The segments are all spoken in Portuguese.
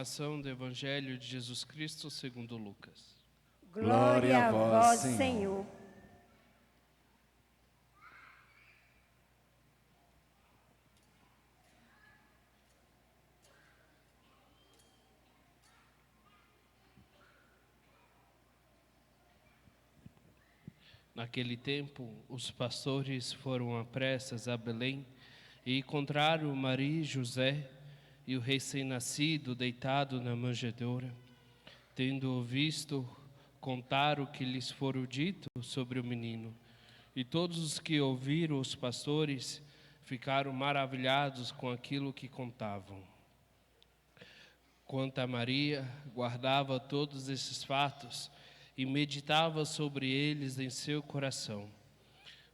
Proclamação do Evangelho de Jesus Cristo segundo Lucas. Glória a vós, Senhor. Naquele tempo, os pastores foram apressas a Belém e encontraram Maria e José e o recém-nascido deitado na manjedoura. Tendo-o visto, contaram o que lhes fora dito sobre o menino. E todos os que ouviram os pastores ficaram maravilhados com aquilo que contavam. Quanto a Maria, guardava todos esses fatos e meditava sobre eles em seu coração.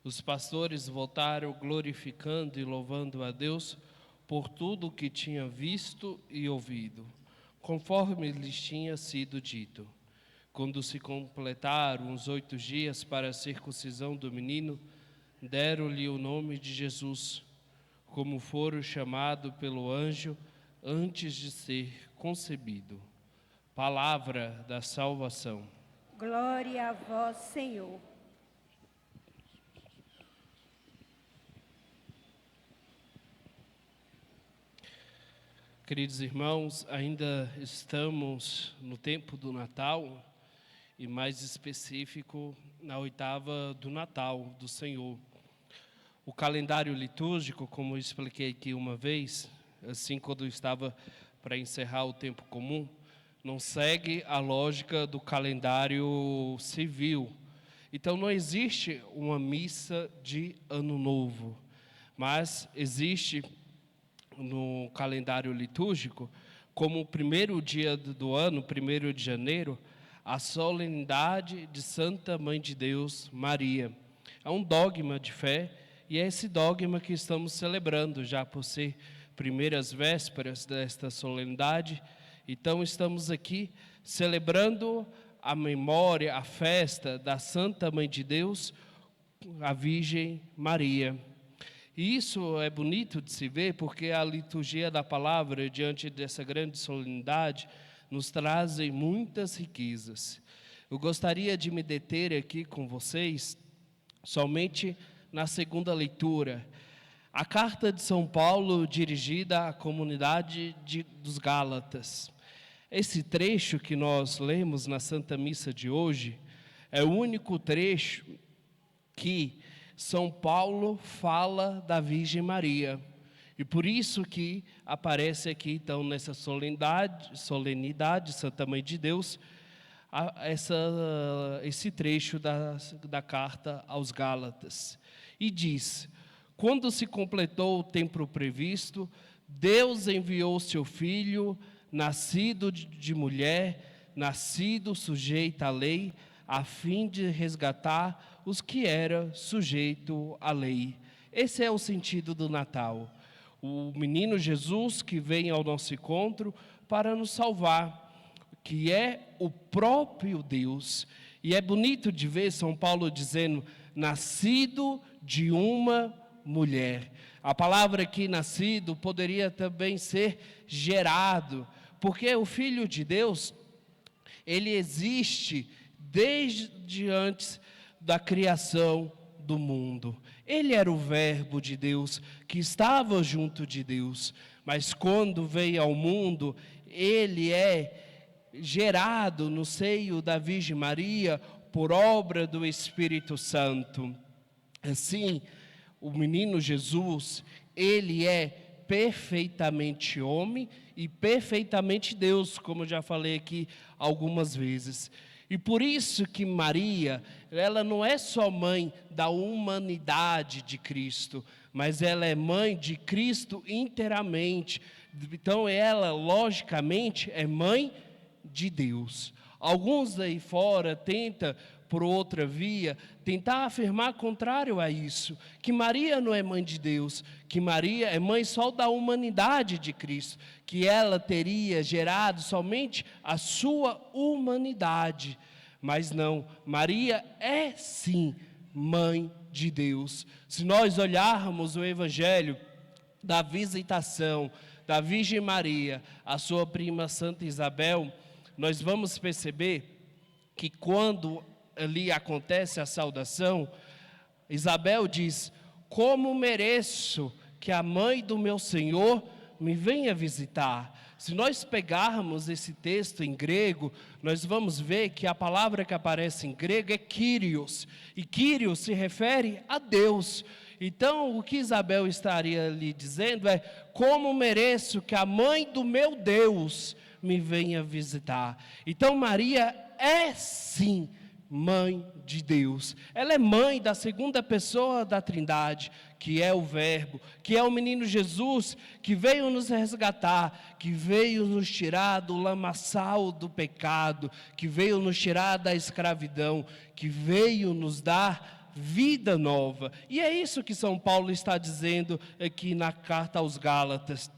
Os pastores voltaram glorificando e louvando a Deus por tudo o que tinham visto e ouvido, conforme lhes tinha sido dito. Quando se completaram os 8 dias para a circuncisão do menino, deram-lhe o nome de Jesus, como fora chamado pelo anjo antes de ser concebido. Palavra da salvação. Glória a vós, Senhor. Queridos irmãos, ainda estamos no tempo do Natal e, mais específico, na oitava do Natal do Senhor. O calendário litúrgico, como eu expliquei aqui uma vez, assim quando eu estava para encerrar o tempo comum, não segue a lógica do calendário civil. Então não existe uma missa de Ano Novo, mas existe no calendário litúrgico, como o primeiro dia do ano, 1º de janeiro, a solenidade de Santa Mãe de Deus, Maria. É um dogma de fé e é esse dogma que estamos celebrando, já por ser primeiras vésperas desta solenidade. Então estamos aqui celebrando a memória, a festa da Santa Mãe de Deus, a Virgem Maria. E isso é bonito de se ver, porque a liturgia da palavra, diante dessa grande solenidade, nos traz muitas riquezas. Eu gostaria de me deter aqui com vocês, somente na segunda leitura. A carta de São Paulo dirigida à comunidade dos Gálatas. Esse trecho que nós lemos na Santa Missa de hoje é o único trecho que São Paulo fala da Virgem Maria. E por isso que aparece aqui, então, nessa solenidade, Santa Mãe de Deus, esse trecho da carta aos Gálatas. E diz: quando se completou o tempo previsto, Deus enviou seu Filho, nascido de mulher, nascido sujeito à lei, a fim de resgatar os que eram sujeitos à lei. Esse é o sentido do Natal. O menino Jesus que vem ao nosso encontro para nos salvar, que é o próprio Deus. E é bonito de ver São Paulo dizendo, nascido de uma mulher. A palavra aqui, nascido, poderia também ser gerado, porque o Filho de Deus, ele existe desde antes da criação do mundo. Ele era o Verbo de Deus, que estava junto de Deus, mas quando veio ao mundo, ele é gerado no seio da Virgem Maria por obra do Espírito Santo. Assim, o menino Jesus, ele é perfeitamente homem e perfeitamente Deus, como eu já falei aqui algumas vezes. E por isso que Maria, ela não é só mãe da humanidade de Cristo, mas ela é mãe de Cristo inteiramente. Então ela, logicamente, é mãe de Deus. Alguns aí fora tentam, por outra via, tentar afirmar contrário a isso, que Maria não é mãe de Deus, que Maria é mãe só da humanidade de Cristo, que ela teria gerado somente a sua humanidade. Mas não, Maria é sim mãe de Deus. Se nós olharmos o Evangelho da visitação da Virgem Maria, a sua prima Santa Isabel, nós vamos perceber que quando ali acontece a saudação, Isabel diz: como mereço que a mãe do meu Senhor me venha visitar. Se nós pegarmos esse texto em grego, nós vamos ver que a palavra que aparece em grego é Kyrios, e Kyrios se refere a Deus. Então, o que Isabel estaria ali dizendo é: como mereço que a mãe do meu Deus me venha visitar. Então, Maria é sim mãe de Deus. Ela é mãe da segunda pessoa da Trindade, que é o Verbo, que é o menino Jesus, que veio nos resgatar, que veio nos tirar do lamaçal do pecado, que veio nos tirar da escravidão, que veio nos dar vida nova. E é isso que São Paulo está dizendo aqui na carta aos Gálatas,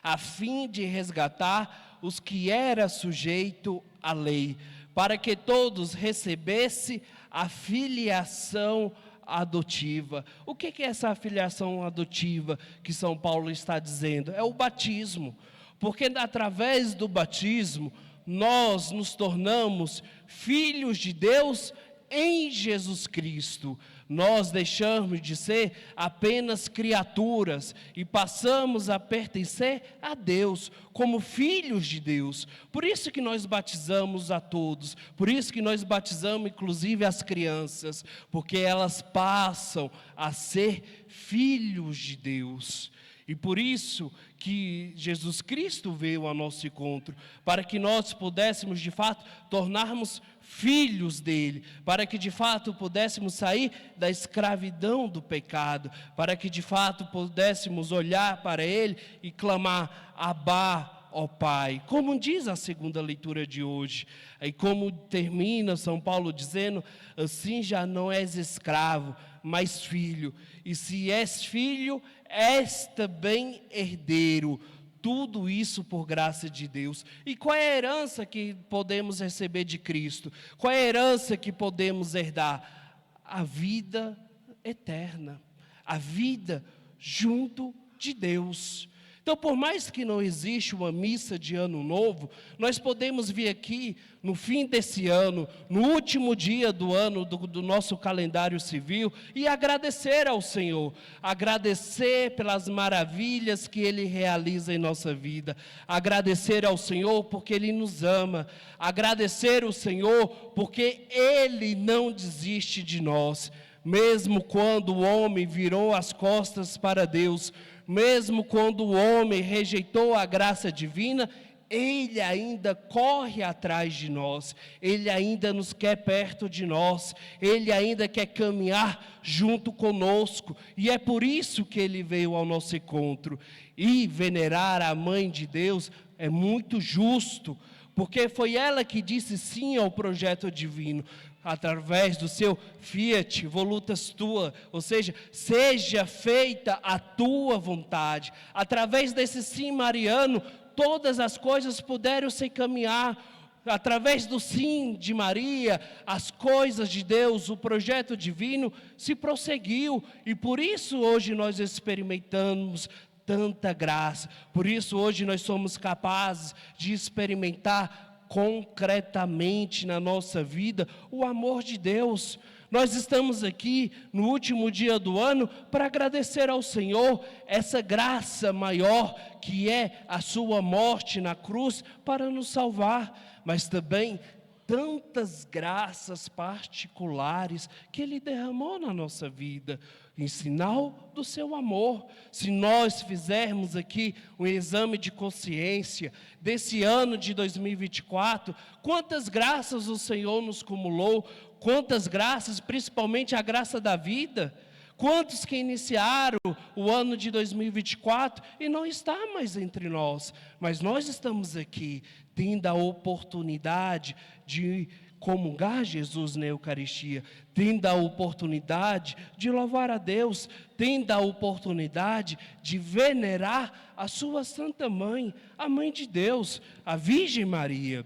a fim de resgatar os que era sujeito à lei, para que todos recebessem a filiação adotiva. O que é essa filiação adotiva que São Paulo está dizendo? É o batismo, porque através do batismo nós nos tornamos filhos de Deus em Jesus Cristo. Nós deixamos de ser apenas criaturas e passamos a pertencer a Deus, como filhos de Deus. Por isso que nós batizamos a todos, por isso que nós batizamos inclusive as crianças, porque elas passam a ser filhos de Deus. E por isso que Jesus Cristo veio ao nosso encontro, para que nós pudéssemos de fato tornarmos filhos dele, para que de fato pudéssemos sair da escravidão do pecado, para que de fato pudéssemos olhar para ele e clamar: Abá, ó Pai, como diz a segunda leitura de hoje. E como termina São Paulo dizendo: assim já não és escravo, mas filho, e se és filho, és também herdeiro. Tudo isso por graça de Deus. E qual é a herança que podemos receber de Cristo? Qual é a herança que podemos herdar? A vida eterna, a vida junto de Deus. Então, por mais que não exista uma missa de ano novo, nós podemos vir aqui no fim desse ano, no último dia do ano do nosso calendário civil, e agradecer ao Senhor, agradecer pelas maravilhas que Ele realiza em nossa vida, agradecer ao Senhor porque Ele nos ama, agradecer ao Senhor porque Ele não desiste de nós, mesmo quando o homem virou as costas para Deus, mesmo quando o homem rejeitou a graça divina, Ele ainda corre atrás de nós, Ele ainda nos quer perto de nós, Ele ainda quer caminhar junto conosco, e é por isso que Ele veio ao nosso encontro. E venerar a Mãe de Deus é muito justo, porque foi ela que disse sim ao projeto divino, através do seu fiat volutas tua, ou seja, seja feita a tua vontade. Através desse sim mariano, todas as coisas puderam se encaminhar. Através do sim de Maria, as coisas de Deus, o projeto divino se prosseguiu, e por isso hoje nós experimentamos tanta graça, por isso hoje nós somos capazes de experimentar concretamente na nossa vida o amor de Deus. Nós estamos aqui no último dia do ano para agradecer ao Senhor essa graça maior que é a sua morte na cruz para nos salvar, mas também tantas graças particulares que Ele derramou na nossa vida, em sinal do seu amor. Se nós fizermos aqui um exame de consciência desse ano de 2024, quantas graças o Senhor nos cumulou, quantas graças, principalmente a graça da vida. Quantos que iniciaram o ano de 2024 e não está mais entre nós, mas nós estamos aqui, tendo a oportunidade de comungar Jesus na Eucaristia, tendo a oportunidade de louvar a Deus, tendo a oportunidade de venerar a sua Santa Mãe, a Mãe de Deus, a Virgem Maria.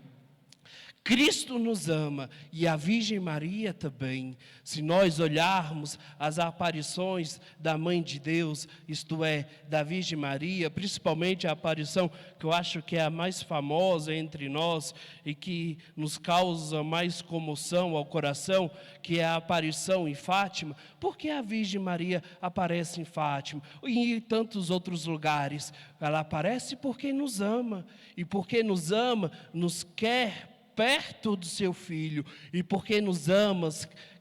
Cristo nos ama e a Virgem Maria também. Se nós olharmos as aparições da Mãe de Deus, isto é, da Virgem Maria, principalmente a aparição que eu acho que é a mais famosa entre nós e que nos causa mais comoção ao coração, que é a aparição em Fátima. Por que a Virgem Maria aparece em Fátima e em tantos outros lugares? Ela aparece porque nos ama, e porque nos ama, nos quer perto do seu Filho, e porque nos ama,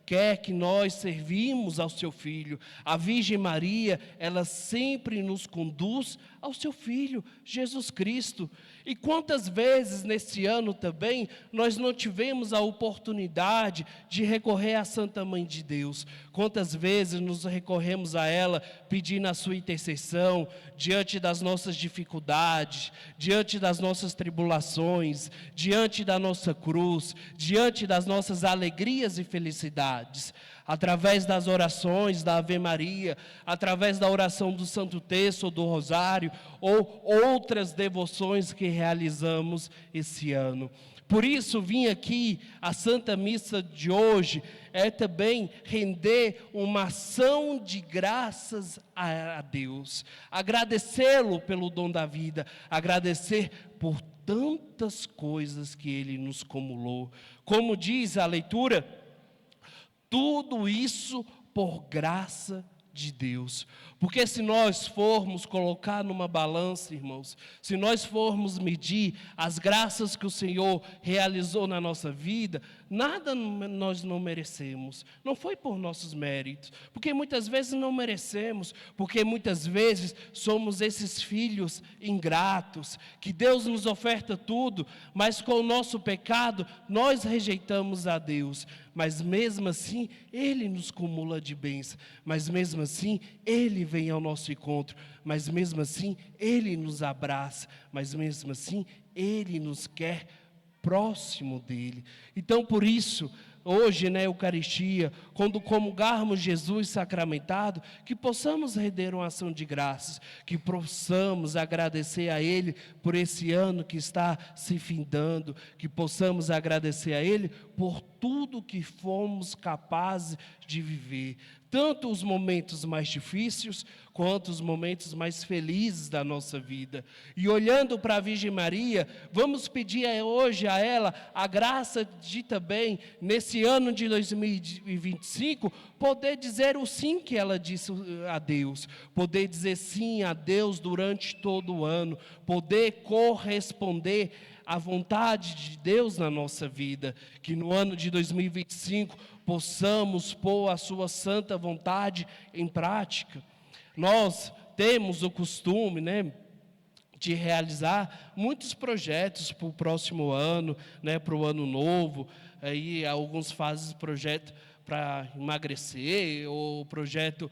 quer que nós servimos ao seu Filho. A Virgem Maria, ela sempre nos conduz ao seu Filho, Jesus Cristo. E quantas vezes nesse ano também nós não tivemos a oportunidade de recorrer à Santa Mãe de Deus? Quantas vezes nos recorremos a ela pedindo a sua intercessão diante das nossas dificuldades, diante das nossas tribulações, diante da nossa cruz, diante das nossas alegrias e felicidades. Através das orações da Ave Maria, através da oração do Santo Terço ou do Rosário, ou outras devoções que realizamos esse ano. Por isso, vim aqui, a Santa Missa de hoje, é também render uma ação de graças a Deus. Agradecê-lo pelo dom da vida, agradecer por tantas coisas que Ele nos acumulou. Como diz a leitura, tudo isso por graça de Deus. Porque se nós formos colocar numa balança, irmãos, se nós formos medir as graças que o Senhor realizou na nossa vida, nada nós não merecemos. Não foi por nossos méritos, porque muitas vezes não merecemos, porque muitas vezes somos esses filhos ingratos, que Deus nos oferta tudo, mas com o nosso pecado nós rejeitamos a Deus. Mas mesmo assim, Ele nos cumula de bens, mas mesmo assim, Ele vem ao nosso encontro, mas mesmo assim, Ele nos abraça, mas mesmo assim, Ele nos quer próximo dEle. Então, por isso, hoje na Eucaristia, quando comungarmos Jesus sacramentado, que possamos render uma ação de graças, que possamos agradecer a Ele por esse ano que está se findando, que possamos agradecer a Ele por tudo que fomos capazes de viver, tanto os momentos mais difíceis, quanto os momentos mais felizes da nossa vida. E olhando para a Virgem Maria, vamos pedir hoje a ela a graça de também, nesse ano de 2025, poder dizer o sim que ela disse a Deus, poder dizer sim a Deus durante todo o ano, poder corresponder à vontade de Deus na nossa vida, que no ano de 2025 possamos pôr a sua santa vontade em prática. Nós temos o costume, de realizar muitos projetos para o próximo ano, para o ano novo. Aí alguns fazem projeto para emagrecer, ou projeto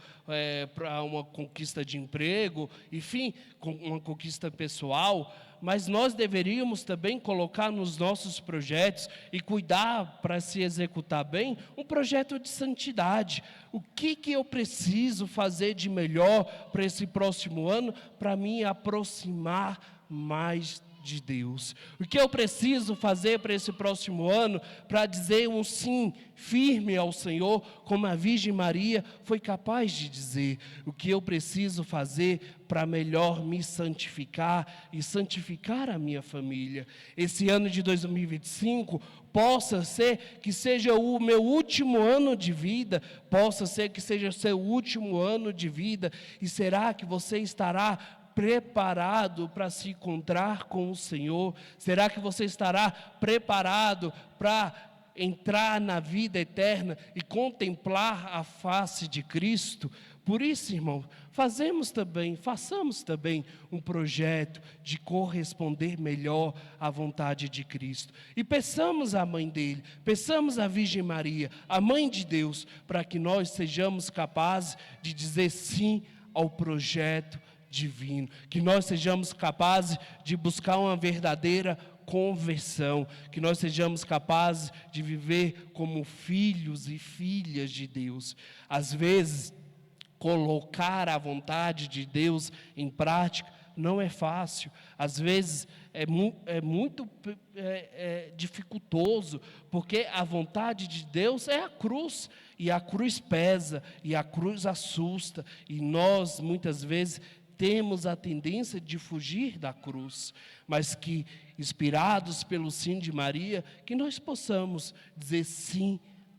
para uma conquista de emprego, enfim, uma conquista pessoal. Mas nós deveríamos também colocar nos nossos projetos e cuidar para se executar bem um projeto de santidade. O que eu preciso fazer de melhor para esse próximo ano para me aproximar mais de Deus? O que eu preciso fazer para esse próximo ano para dizer um sim firme ao Senhor, como a Virgem Maria foi capaz de dizer? O que eu preciso fazer para melhor me santificar e santificar a minha família? Esse ano de 2025 possa ser que seja o meu último ano de vida, possa ser que seja o seu último ano de vida. E será que você estará preparado para se encontrar com o Senhor? Será que você estará preparado para entrar na vida eterna e contemplar a face de Cristo? Por isso, irmão, façamos também um projeto de corresponder melhor à vontade de Cristo. E peçamos à mãe dele, peçamos à Virgem Maria, a mãe de Deus, para que nós sejamos capazes de dizer sim ao projeto divino, que nós sejamos capazes de buscar uma verdadeira conversão, que nós sejamos capazes de viver como filhos e filhas de Deus. Às vezes, colocar a vontade de Deus em prática não é fácil, às vezes é muito dificultoso, porque a vontade de Deus é a cruz, e a cruz pesa, e a cruz assusta, e nós muitas vezes temos a tendência de fugir da cruz, mas que, inspirados pelo sim de Maria, que nós possamos dizer sim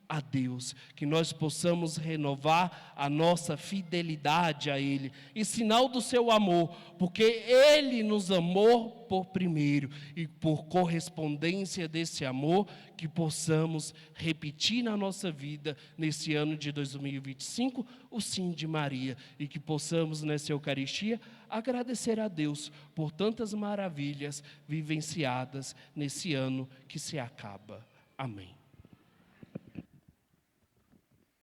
a Deus, que nós possamos renovar a nossa fidelidade a Ele, em sinal do seu amor, porque Ele nos amou por primeiro, e por correspondência desse amor, que possamos repetir na nossa vida, nesse ano de 2025, o sim de Maria, e que possamos nessa Eucaristia agradecer a Deus por tantas maravilhas vivenciadas nesse ano que se acaba. Amém.